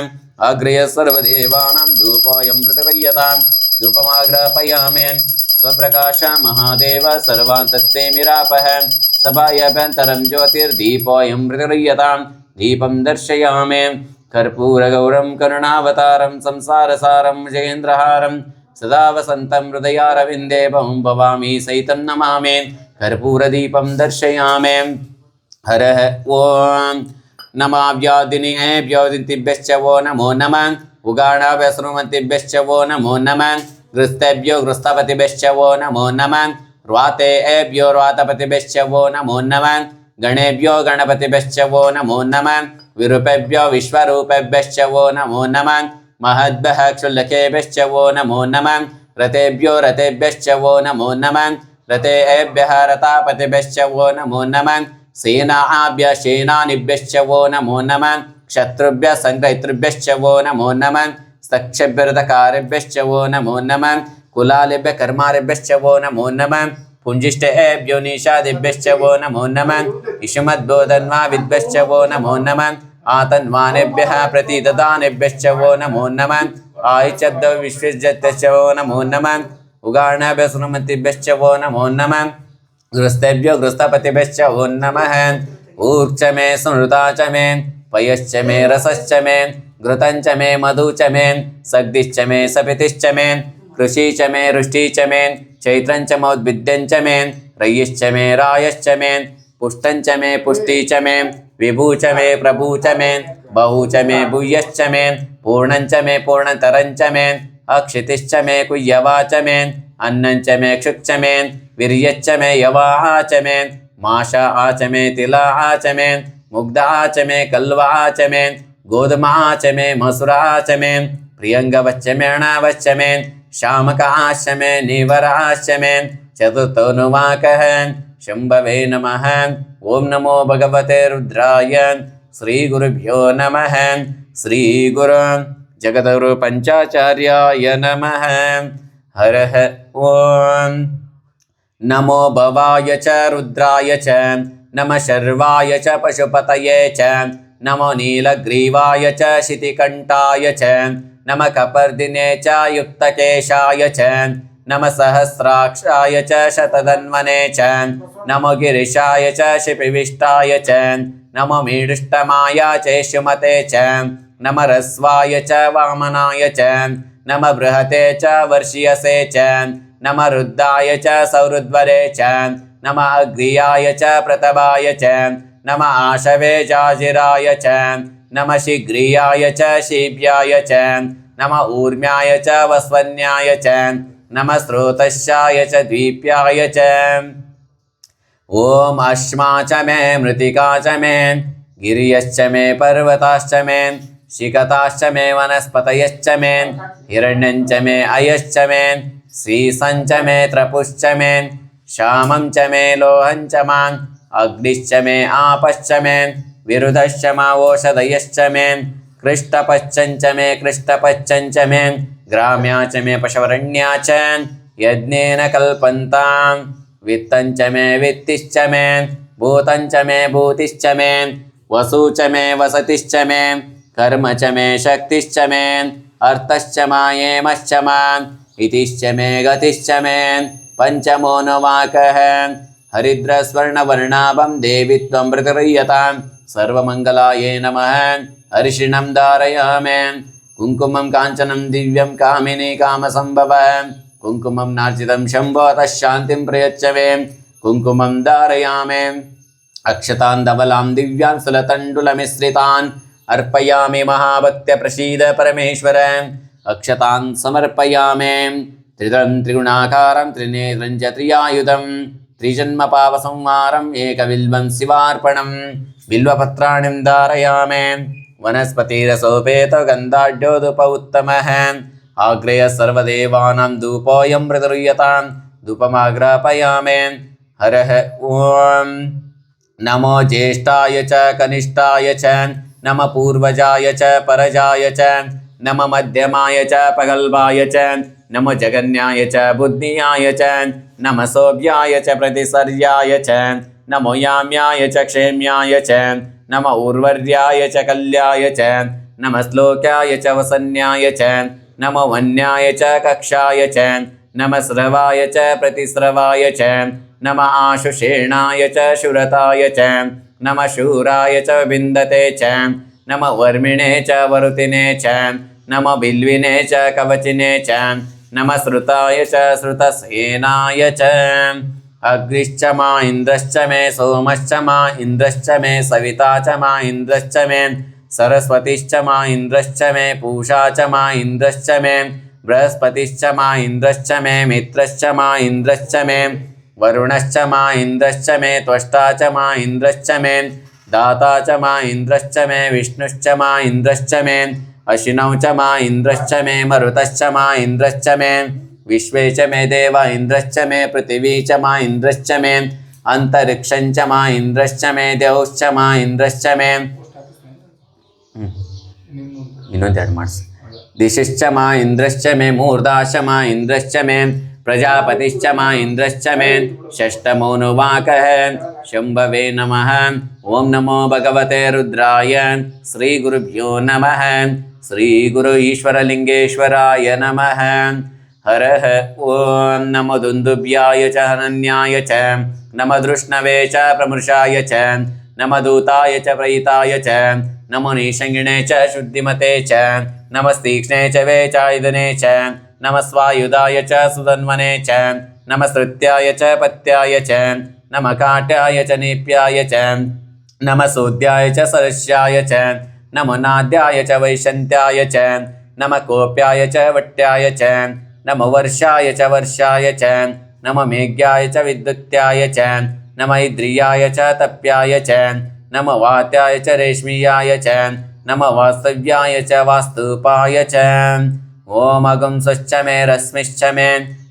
आग्रयः सर्वदेवानां धूपोऽयं प्रतिगृह्यतां धूपमाग्रापयामे स्वप्रकाश महादेव सर्वान्तस्ते मिरापः सभायाभ्यन्तरं ज्योतिर्दीपोऽयं प्रतिगृह्यतां दीपं दर्शयामे कर्पूरगौरं करुणावतारं संसारसारं भुजगेन्द्रहारं सदा वसन्तं हृदयारविन्दे भवामि सहितं नमामि कर्पूरदीपं दर्शयामे हरः ओं नमाव्यादिनिभ्यो दितिभ्यश्च वो नमो नमः उगाणाव्यसृमतिभ्यश्च वो नमो नमः गृस्तेभ्यो गृस्तपतिभ्यश्च वो नमो नमः र्वातेभ्यो र्वातपतिभ्यश्च वो नमो नमः गणेभ्यो गणपतिभ्यश्च वो नमो नमः विरूपेभ्यो विश्वरूपेभ्यश्च वो नमो नमः महद्भ्यः क्षुल्लकेभ्यश्च वो नमो नमः रतेभ्यो रतेभ्यश्च वो नमो नमः रतेभ्यः रतापतिभ्यश्च वो नमो नमः सेनाभ्यः सेनानिभ्यश्च वो नमो नमः क्षत्रुभ्यः संग्रहितृभ्यश्च वो नमो नमः स्तक्षभ्यर्धकारेभ्यश्च वो नमो नमः कुलालेभ्यः कर्मारेभ्यश्च वो नमो नमः पुञ्जिष्टेभ्यो निषादेभ्यश्च वो नमो नमः इषुमद्बोधन्वाविद्भ्यश्च वो नमो नमः आतन्वानेभ्यः प्रतिददानेभ्यश्च वो नमो नमः आयिचद्विश्वजत्यश्च वो नमो नमः उगाणाभ्यसृमतिभ्यश्च वो नमो नमः गृस्तेभ्यो गृस्तपतिभ्यश्च वो नमः ऊर्च मे संहृता च मे पयश्च मे रसश्च मे घृतं च मे मधु च मे सग्धिश्च मे सपितिश्च मे कृषि च मे रुष्टि च मे चैत्रं च मौद्भिद्यं च मे रयिश्च मे रायश्च मे पुष्टं च मे पुष्टि च मे विभू च मे प्रभु च मे बहु च मे भूयश्च मे पूर्णं च मे पूर्णतरं च मे अक्षितिश्च मे कुय्यवा च मे अन्नं च मे क्षुक् मे वीर्यश्च मे यवा च मे माशा च मे तिला च मे मुग्धा च मे कल्वा च मे गोधुमा च मे मसुरा च मे प्रियंगवच्च मे अणावच्च मे शामकाश्च मे नीवराश्च मे चतुर्थोऽनुवाकः शम्भवे नमः। ओं नमो भगवते रुद्राय श्रीगुरुभ्यो नमः। श्रीगुरु जगद्गुरु पंचाचार्याय नमः। हरः ओं नमो भवाय च रुद्राय च नमः शर्वाय च पशुपतये च नमो नीलग्रीवाय च शितिकण्ठाय च नमः कपर्दिने च युक्तकेशाय च नमः सहस्राक्षाय च शतधन्वने च नमो गिरिशाय च शिपिविष्टाय च नमो मीडुष्टमाय च शुमते च नमः रस्वाय च वामनाय च नमः बृहते च वर्षियसे च नमः रुद्राय च सौरुद्वरे च नमः अग्रियाय च प्रतभाय च नमः आशवे जाजिराय च नमः शीघ्रियाय च शीभ्याय च नमः ऊर्म्याय च वस्वन्याय च नमः स्रोतस्याय च द्वीप्याय च ॐ अश्मा च मे मृत्तिका च मे गिर्यश्च मे पर्वताश्च मे शिखताश्च मे वनस्पतयश्च मे हिरण्यञ्च मे अयश्च मे श्रीसञ्च मे त्रपुश्च मे श्यामं च मे लोहञ्च मान् अग्निश्च मे आपश्च मे विरुधश्च मावोषधयश्च मे कृष्टपश्चञ्च मे कृष्टपश्चञ्च मे ग्राम्या च मे पशवरण्या च यज्ञेन कल्पन्तां वित्तञ्च मे वित्तिश्च मे भूतञ्च मे भूतिश्च मे वसु च मे वसतिश्च मे कर्म च मे शक्तिश्च मे अर्थश्च मायेमश्च मान् इतिश्च मे गतिश्च मे पञ्चमो न वाकः हरिद्रस्वर्णवर्णाभं देवि त्वं प्रकर्यतां सर्वमङ्गलायै नमः हरिषिणं धारयामि कुङ्कुमं काञ्चनं दिव्यं कामिनी कामसम्भवः कुङ्कुमं नार्चितं शम्भोतः शान्तिं प्रयच्छ मे कुङ्कुमं धारयामि अक्षतान् धवलां दिव्यान् सुलतण्डुलमिश्रितान् अर्पयामि महाभक्त्या प्रसीद परमेश्वर अक्षतान् समर्पयामि त्रिदं त्रिगुणाकारं त्रिनेत्रं च त्रियायुधं त्रिजन्मपापसंहारम् एकबिल्वं शिवार्पणं बिल्वपत्राणिं धारयामि वनस्पतिरसोपेतो गन्धाढ्योदुप उत्तमः आग्रेय सर्वदेवानां धूपोऽयं प्रदुर्यतां धूपमाग्रापयामि हरः ॐ नमो ज्येष्ठाय च कनिष्ठाय च नमः पूर्वजाय च परजाय च नमः मध्यमाय च पगल्भाय च नमो जगन्याय च बुद्धियाय च नमः सोभ्याय च प्रतिसर्याय च नमो याम्याय च क्षेम्याय च नमः उर्वर्याय च कल्याय च नमः श्लोक्याय च वसन्याय च नमो वन्याय च कक्षाय च नमः स्रवाय च प्रतिस्रवाय च नमः आशुषेणाय च शुरताय च नमः शूराय च विन्दते च नमः वर्मिणे च वरुतिने च नमः बिल्विने च कवचिने च नमः श्रुताय च श्रुतसेनाय च अग्निश्च मा इन्द्रश्च मे सोमश्च मा इन्द्रश्च मे सविता च मा इन्द्रश्च मे सरस्वतीश्च मा इन्द्रश्च मे पूषा च मा इन्द्रश्च मे बृहस्पतिश्च मा इन्द्रश्च मे मित्रश्च मा इन्द्रश्च मे वरुणश्च मा इन्द्रश्च मे त्वष्टा च मा इन्द्रश्च मे दाता च मा इन्द्रश्च मे विष्णुश्च मा इन्द्रश्च मे अश्विनौ च मा इन्द्रश्च मे मरुतश्च मा इन्द्रश्च मे विश्वे च मे देव इन्द्रश्च मे पृथिवी च मा इन्द्रश्च मे अन्तरिक्षं च मा इन्द्रश्च मे द्यौश्च मा इन्द्रश्च मे ಇನ್ನೊಂದೆರಡು ಮಾಡಿಸಿ ದಿಶಶ್ಚ ಮಾ ಇಂದ್ರಶ್ಚ ಮೇ ಮೂರ್ಧಾಶ ಮಾ ಇಂದ್ರಶ್ಚ ಮೇ ಪ್ರಜಾಪತಿಶ್ಚ ಮಾ ಇಂದ್ರಶ್ಚ ಮೇ ಷಷ್ಟಮೋನುವಾಕಃ ಶಂಭವೇ ನಮಃ ಓಂ ನಮೋ ಭಗವತೆ ರುದ್ರಾಯ ಶ್ರೀ ಗುರುಭ್ಯೋ ನಮಃ ಶ್ರೀ ಗುರು ಈಶ್ವರಲಿಂಗೇಶ್ವರಾಯ ನಮಃ ಹರಃ ಓಂ ನಮೋ ದುಂದುಭ್ಯಾಯ ಚ ಅನನ್ಯಾಯ ಚ ನಮೋ ದೃಷ್ಣವೇ ಚ ಪ್ರಮೃಷಾಯ ಚ नमः दूताय च प्रयिताय च नमो निषङ्गिणे च शुद्धिमते च नमस्तीक्ष्णे च वेचायुधने च नमः स्वायुधाय च सुधन्वने च नमः श्रुत्याय च पत्याय च नमः काट्याय च नीप्याय च नमः सूद्याय च सरस्याय च नमो नाद्याय च वैशन्त्याय च नमः कोप्याय च वट्याय च नमो वर्षाय च वर्षाय च नमो मेघ्याय च विद्युत्याय च नमः इन्द्रियाय च तप्याय च नमः वात्याय च रेश्मियाय च नमः वास्तव्याय च वास्तुपाय च ओम अगुंसश्च मे रश्मिश्च मे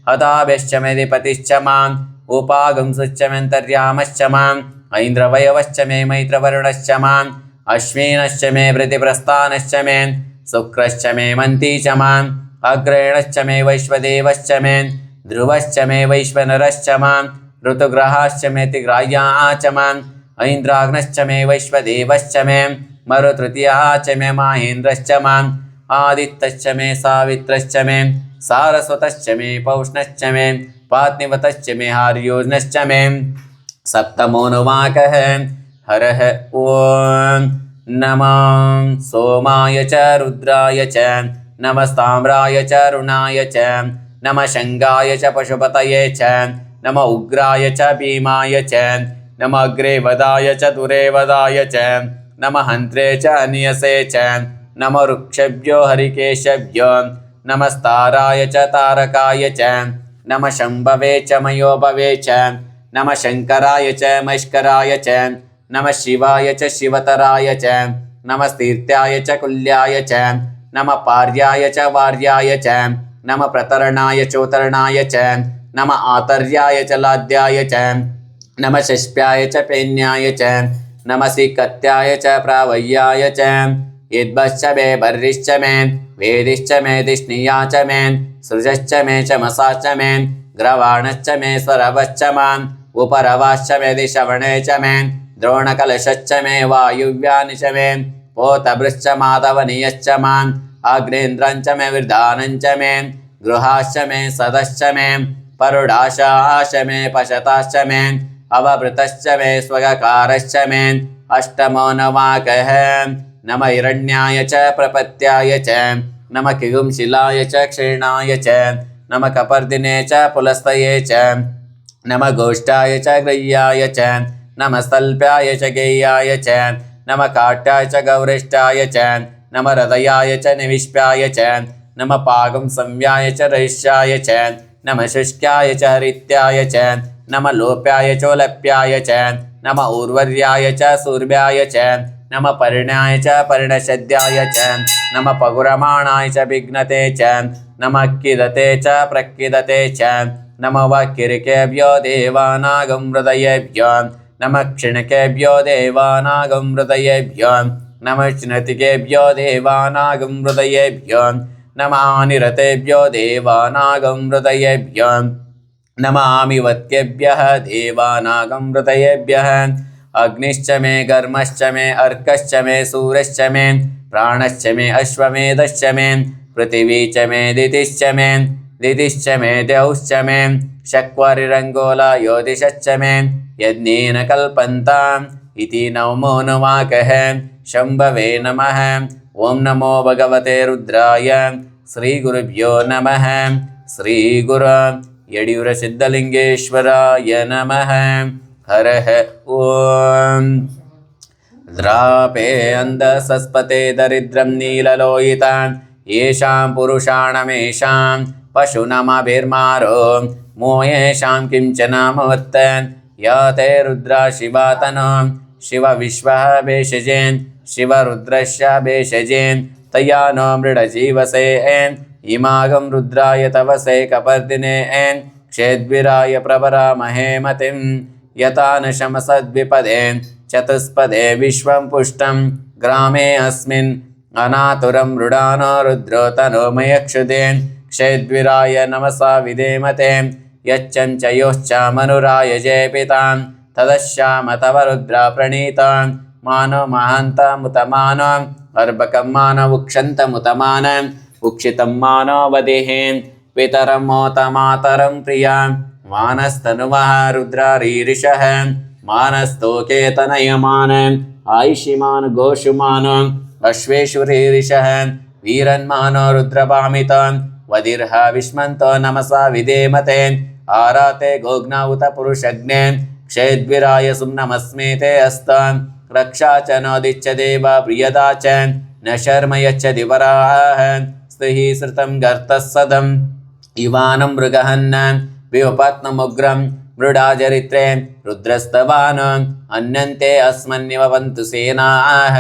हताभिश्च मे अधिपतिश्च माम् उपागुंसश्च मे अन्तर्यामश्च माम् ऐन्द्रवयवश्च मे मैत्रवरुणश्च माम् अश्विनश्च मे प्रतिप्रस्थानश्च मे शुक्रश्च मे मन्ती च माम् अग्रेणश्च मे वैश्वदेवश्च मे ध्रुवश्च मे वैश्वनरश्च माम् ऋतुग्रहाश्च मे तिग्राह्याः च माम् ऐन्द्राग्नश्च मे वैश्वदेवश्च मे मरुतृतीयः च मे माहेन्द्रश्च माम् आदित्यश्च मे सावित्रश्च मे सारस्वतश्च मे पौष्णश्च मे पात्निवतश्च मे हार्योजनश्च मे सप्तमोनुवाकः हरः ॐ नमः सोमाय च रुद्राय च नमस्ताम्राय च रुणाय च नमः शङ्गाय च पशुपतये च नमः उग्राय च भीमाय च नमः अग्रे वदाय च दुरे वदाय च नमः हन्त्रे च नियसे च नमो वृक्षभ्यो हरिकेशभ्यो नमस्ताराय च तारकाय च नमः शम्भवे च मयोभवे च नमः शङ्कराय च महेश्वराय च नमः शिवाय च शिवतराय च नमः तीर्थ्याय च कुल्याय च नमः पार्याय च वार्याय च नमः प्रतरणाय चोतरणाय च नमः आतर्याय च लाद्याय च नमः षष्प्याय च पेन्याय च नमः श्रीकत्याय च प्रावय्याय च यद्भश्च मे बर्हिश्च मे वेदिश्च मे दिष्णिया च मे सृजश्च मे चमसा च मे ग्रवाणश्च मे स्वरवश्च माम् उपरवाश्च मे दिशवणे च मे द्रोणकलशश्च मे वायुव्यानि च मे पोतभृश्च माधवनीयश्च माम् अग्नेन्द्रञ्च मे विधानञ्च मे गृहाश्च मे सदश्च मे परुडाशाश्च मे पशताश्च मे अवभृतश्च मे स्वगकारश्च मे अष्टमो नवाकः नमः हिरण्याय च प्रपत्याय च नमः किगुंशिलाय च क्षीणाय च नमः कपर्दिने च पुलस्तये च नमः गोष्ठाय च गृह्याय च नमः स्थल्प्याय च गेयाय च नमः काट्याय च गौरिष्ठाय च नमः हृदयाय च निविष्प्याय च नमः पागं संव्याय च रहिष्याय च नमः शुष्क्याय च हरित्याय च नमः लोप्याय चोलप्याय च नमः ऊर्वर्याय च सूर्याय च नमः परिण्याय च परिणशद्याय च नमः पगुरमाणाय च विघ्नते च नमः किदते च प्रकिदते च नमः वक्किरिकेभ्यो देवानागं हृदयेभ्यो नमः क्षिणकेभ्यो देवानागं हृदयेभ्यो नमः चिनतिकेभ्यो देवानागं हृदयेभ्यो नमः निरतेभ्यो देवानागं हृदयेभ्यो नमः आमिवत्येभ्यः देवानागं हृदयेभ्यः अग्निश्च मे गर्मश्च मे अर्कश्च मे सूर्यश्च मे प्राणश्च मे अश्वमेधश्च मे पृथिवी च मे दितिश्च मे द्यौश्च मे शक्वरिरङ्गोला योतिषश्च मे यज्ञेन कल्पन्ताम् इति नमो नवाकः शम्भवे नमः ॐ नमो भगवते रुद्राय श्रीगुरुभ्यो नमः श्रीगुरु यडियूर सिद्धलिङ्गेश्वराय नमः हरः ॐ द्रापे अन्धसस्पते दरिद्रं नीललोहितान् येषां पुरुषाणमेषां पशूनामभिर्मारो मोयेषां किञ्चन मुहूर्तन् या ते रुद्रा शिवातनो शिव विश्वः भेषजेन् शिवरुद्रस्य भेषजेन् तया नो मृडजीवसे इमागं रुद्राय तवसे कपर्दिने क्षेद्विराय प्रवरामहे मतिं यथा न शमसद्विपदे चतुष्पदे विश्वं पुष्टं ग्रामे अस्मिन् अनातुरं मृडानो रुद्रो तनोमयक्षुदेन् क्षेद्विराय नमसा विधेमते यच्चं च योश्च मनुराय जयपितां तदश्याम तव रुद्रा प्रणीतां मानो महान्तमुतमानम् अर्भकं मानो उक्षन्तमुतमानम् उक्षितं मानो वदेहेन् पितरं मोतमातरं प्रियां मानस्तनुवः रुद्रारीरिषः मानस्तोकेतनयमानम् आयुष्यमान् गोषुमानम् अश्वेश्वरीरिषः वीरन्मानो रुद्रभामितं वदिर्ह विष्मन्तो नमसा विधेमते आराते गोग्ना उत पुरुषग्ने क्षेद्विराय सुम्नमस्मेते अस्तां रक्षा च नोदिच्च देवा प्रियदा च न शर्म यच्छति वराः स्तुः श्रुतं गर्तः सदम् इवानं मृगहन्न विपत्नमुग्रं मृडाचरित्रे रुद्रस्तवान् अन्यन्ते अस्मन्निव वन्तु सेनाः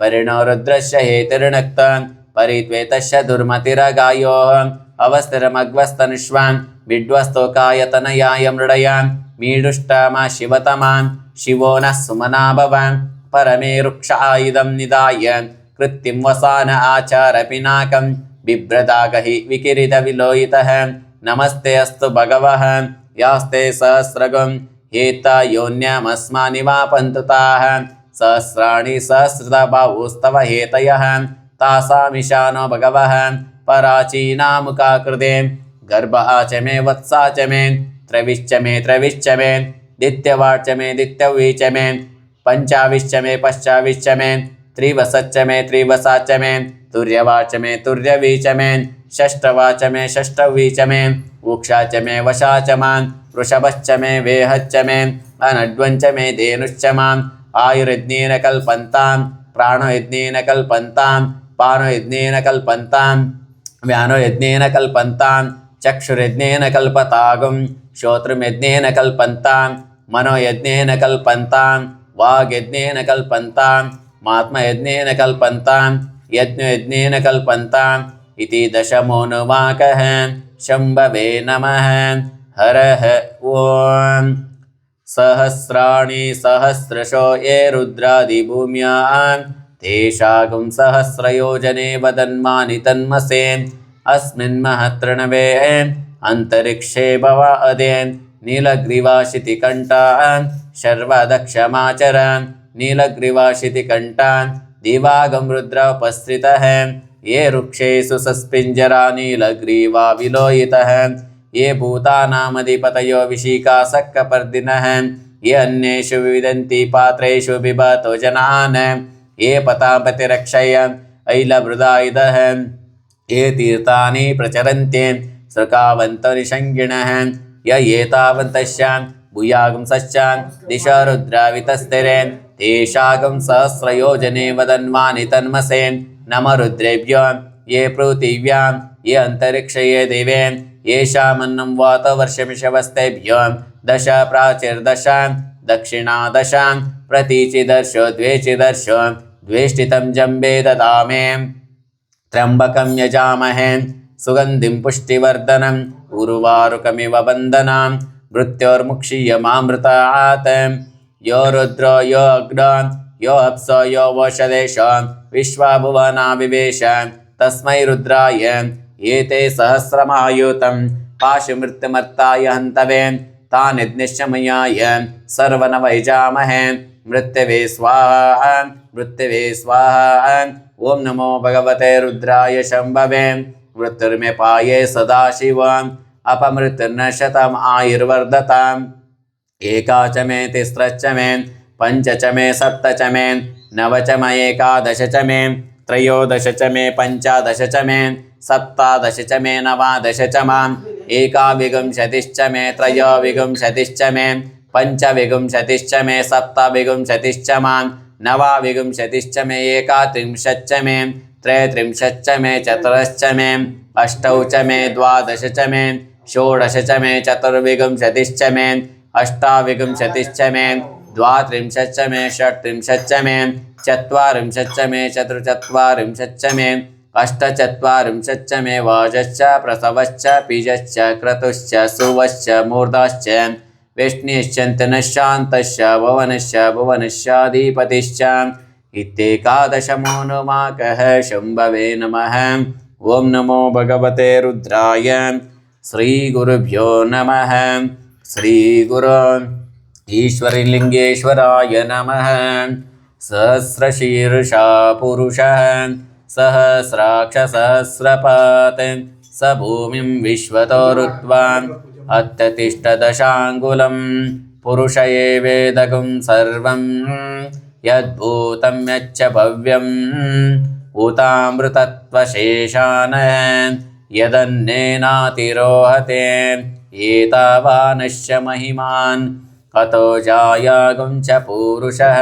परिणो रुद्रस्य हेतिर्नक्तं परित्वेतस्य दुर्मतिरगायोः अवस्थिरमग्वस्तनुष्वान् विड्वस्तोकायतनयाय मृडयां मीडुष्टमा शिवतमां शिवो नः सुमना भवान् परमे वृक्षायुधं निधाय कृत्तिं वसान आचारपिनाकं बिभ्रदागहि विकिरितविलोहितः नमस्ते अस्तु भगवः यास्ते सहस्रगं हेता योन्यमस्मानिवापन्तु ताः सहस्राणि सहस्रता बाहुस्तव हेतयः तासामिशानो भगवः पराचीनामुखाकृते गर्भा च मे वत्सा च मे त्रविश्च मे दित्यवाच मे दित्यवी च मे पंचाविश्च मे पश्चाविश्च मे त्रिवसच्च मे त्रिवसाच मे तुर्यवाच मे तुर्यवी च मे षष्ठवाच मे षष्ठवी च मे उक्षा च मे वशा च मां वृषभश्च मे वेहच्च मे अनड्वञ्च मे धेनुश्च माम् आयुर्ज्ञेन कल्पन्तां प्राणो यज्ञेन कल्पन्तां पानो यज्ञेन कल्पन्तां व्यानो यज्ञेन कल्पन्तां चक्षुर्यज्ञेन कल्पतागुं श्रोत्रं यज्ञेन कल्पन्तां मनो यज्ञेन कल्पन्तां वाग्यज्ञेन कल्पन्तां मात्मयज्ञेन कल्पन्तां यज्ञयज्ञेन कल्पन्ताम् इति दशमोनुवाकः शम्भवे नमः। हरः ॐ सहस्राणि सहस्रशो ये रुद्रादिभूम्यां तेषागुं सहस्रयोजने वदन्मानि तन्मसे अस्मिन् महत्रणवे अन्तरिक्षे भवादेन् नीलग्रीवाशितिकण्ठान् शर्वदक्षमाचरन् नीलग्रीवाशितिकण्ठान् दिवागं रुद्रोपस्थितः ये वृक्षेषु सस्पिञ्जरा नीलग्रीवा विलोहितः ये भूतानामधिपतयो विशिखासक्कपर्दिनः ये अन्येषु विविदन्ति पात्रेषु बिभतो जनान् ये पतापतिरक्षय ऐलभृदायुधः ये तीर्थानि प्रचरन्ति सृकावन्तनिषङ्गिणः य एतावन्तश्चान् भूयागुंसश्चान् दिशा रुद्रावितस्तिरे तेषागं सहस्रयोजने वदन्मानि तन्मसे नम रुद्रेभ्यो ये पृथिव्यां ये अन्तरिक्षे ये दिवे येषामन्नं वातवर्षमिषवस्तेभ्यो दश प्राचीर्दश दक्षिणादश प्रतीचिदर्शो द्वेचिदर्शो द्वेष्टितं जम्बे ददामे त्र्यम्बकं यजामहे सुगन्धिं पुष्टिवर्धनम् उर्वारुकमिव बन्धनां मृत्योर्मुक्षीयमामृतात् यो रुद्रो यो अग्नो यो अप्सो यो वोषदेश विश्वाभुवना विवेश तस्मै रुद्राय एते सहस्रमायुतं पाशुमृत्युमर्ताय हन्तवे तान् यज्ञश्चमयाय सर्वनवैजामहे मृत्यवे स्वाहा मृत्यवे स्वाहा। ॐ नमो भगवते रुद्राय शम्भवे मृत्युर्मे पाये सदाशिवम् अपमृत्युर्न शतम् आयुर्वर्धताम् एका च मे तिस्रश्च मे पञ्च च मे सप्त च मे नव च मे एकादश च मे त्रयोदश च मे पञ्चादश च मे सप्तादश च मे नवादश च माम् एकाविंशतिश्च मे त्रयोविंशतिश्च मे पञ्चविंशतिश्च मे सप्तविंशतिश्च माम् नवाविंशतिश्च मे एकात्रिंशच्च मे त्रयत्रिंशच्च मे चतुरश्च मे अष्टौ च मे द्वादश च मे षोडश च मे चतुर्विंशतिश्च मे अष्टाविंशतिश्च मे द्वात्रिंशच्च मे षट्त्रिंशच्च मे चत्वारिंशच्च मे चतुश्चत्वारिंशच्च मे अष्टचत्वारिंशच्च मे वाजश्च प्रसवश्च बीजश्च क्रतुश्च सुवश्च मूर्धाश्च वेष्णिश्चन्तनश्चान्तश्च भवनश्च भुवनश्चाधिपतिश्च इत्येकादशमोनुमाकः शम्भवे नमः। ॐ नमो भगवते रुद्राय श्रीगुरुभ्यो नमः। श्रीगुरु ईश्वरलिङ्गेश्वराय नमः। सहस्रशीर्षा पुरुषः सहस्राक्ष सहस्रपात् स भूमिं विश्वतो ऋत्वा अत्यतिष्ठदशाङ्गुलं पुरुष एवेदगुं सर्वं यद्भूतं यच्च भव्यम् उतामृतत्वशेषान् यदन्नेनातिरोहते एतावानश्च महिमान् अतो जायागुं च पूरुषः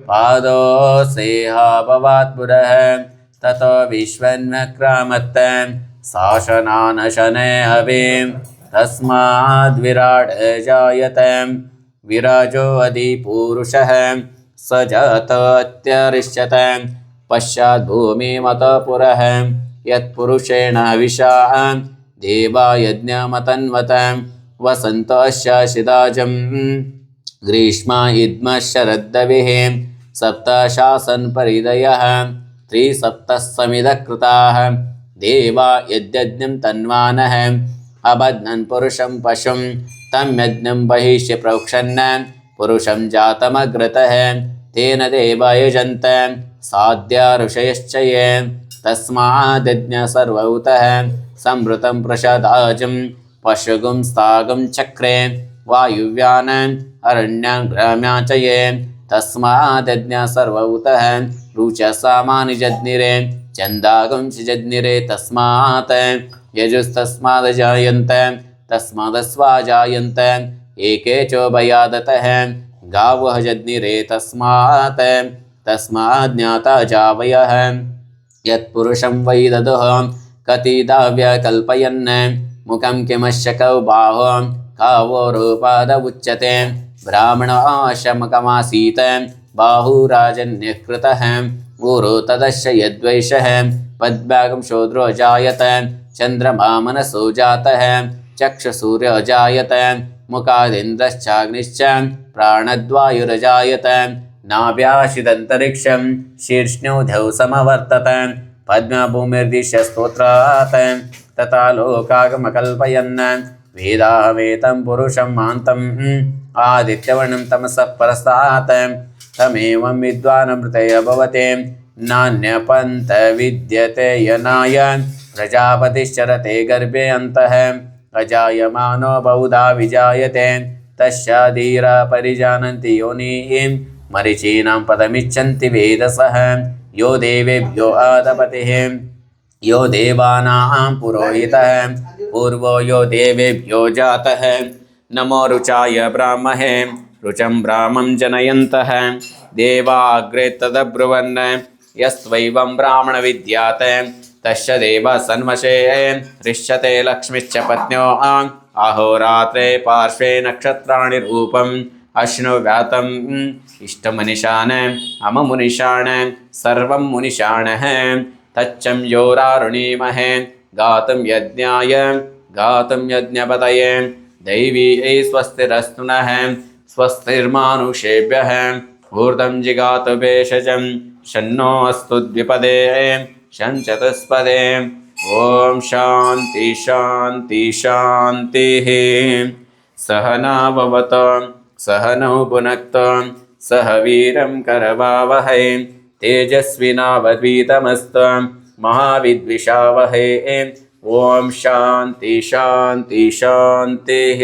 पादोऽसेहा भवात् पुरः ततो विश्वन्नक्रामत् शासनानशने हविं तस्माद्विराट् जायत विराजो अधिपूरुषः स जातोऽत्यरिष्यत पश्चाद्भूमिमतः पुरः यत्पुरुषेण हविषा देवा यज्ञमतन्वत वसन्तोऽशासिदाजं ग्रीष्मा इद्मः शरद्दविः सप्तशासनपरिदयः त्रिसप्तः समिधकृताः देवा यद्यज्ञं तन्वानः अबध्नन् पुरुषं पशुं तं यज्ञं बहिष्य प्रोक्षन् पुरुषं जातमग्रतः तेन देवा यजन्त साध्या ऋषयश्च ये तस्माद्यज्ञ सर्वभूतः संवृतं प्रसादाजं पशुगुं स्थागुं चक्रे वायुव्यान् अरण्यान् ग्राम्या च ये तस्माद्यज्ञ सर्वभूतः रुचसामानि जज्ञिरे चन्दागुं जज्ञिरे तस्मात् यजुस्तस्माद् जायन्त तस्मादस्वा जायन्त एके चोभयादतः गावः जज्ञिरे तस्मात् तस्मात् ज्ञाता जावयः यत्पुरुषं वै ददुः कतिदाव्यकल्पयन् मुखं किमस्य कौ बाहो कावो रूपाद उच्यते ब्राह्मणाशमकमासीत् बाहुराजन्यः कृतः ऊरो तदस्य यद्वैषः पद्भागं शूद्रो जायत चन्द्रमा मनसो जातः चक्षुसूर्यो जायत मुखादिन्द्रश्चाग्निश्च प्राणद्वायुरजायत नाभ्याशिदन्तरिक्षं शीर्ष्ण्योधौ समवर्तत पद्मभूमिर्दिश्यस्तोत्रात् तथा लोकागमकल्पयन् वेदाहमेतं पुरुषं मान्तम् आदित्यवर्णं तमसः परस्तात् तमेवं विद्वानमृतय भवते नान्यपन्थ विद्यते यनाय प्रजापतिश्चरते गर्भे अन्तः अजायमानो बहुधा विजायते तस्य धीरा परिजानन्ति योनिं मरीचीनां पदमिच्छन्ति वेदसः यो देवेभ्यो आदपतिः यो देवानां पुरोहितः पूर्वो यो देवेभ्यो जातः नमो रुचाय ब्राह्महे रुचं ब्राह्मं जनयन्तः देवाग्रे तदब्रुवन् यस्त्वैवं ब्राह्मणविद्यात् तस्य देवः सन्वशे ऋष्यते लक्ष्मीश्च पत्न्यो अहोरात्रे पार्श्वे नक्षत्राणि रूपम् अश्नुव्यातम् इष्टमनिशान अममुनिशान सर्वं मुनिशानः तच्चं योरारुणीमहे गातुं यज्ञाय गातुं यज्ञपतये दैवी स्वस्तिरस्तु नः स्वस्तिर्मानुषेभ्यः ऊर्ध्वं जिगातु भेषजं शन्नो अस्तु द्विपदे शञ्चतुष्पदे ॐ शान्ति शान्ति शान्तिः सहना भवतु सहनौ भुनक्तु सह वीरं करवावहै तेजस्विनावधीतमस्तु महाविद्विषावहै ॐ शान्ति शान्ति शान्तिः।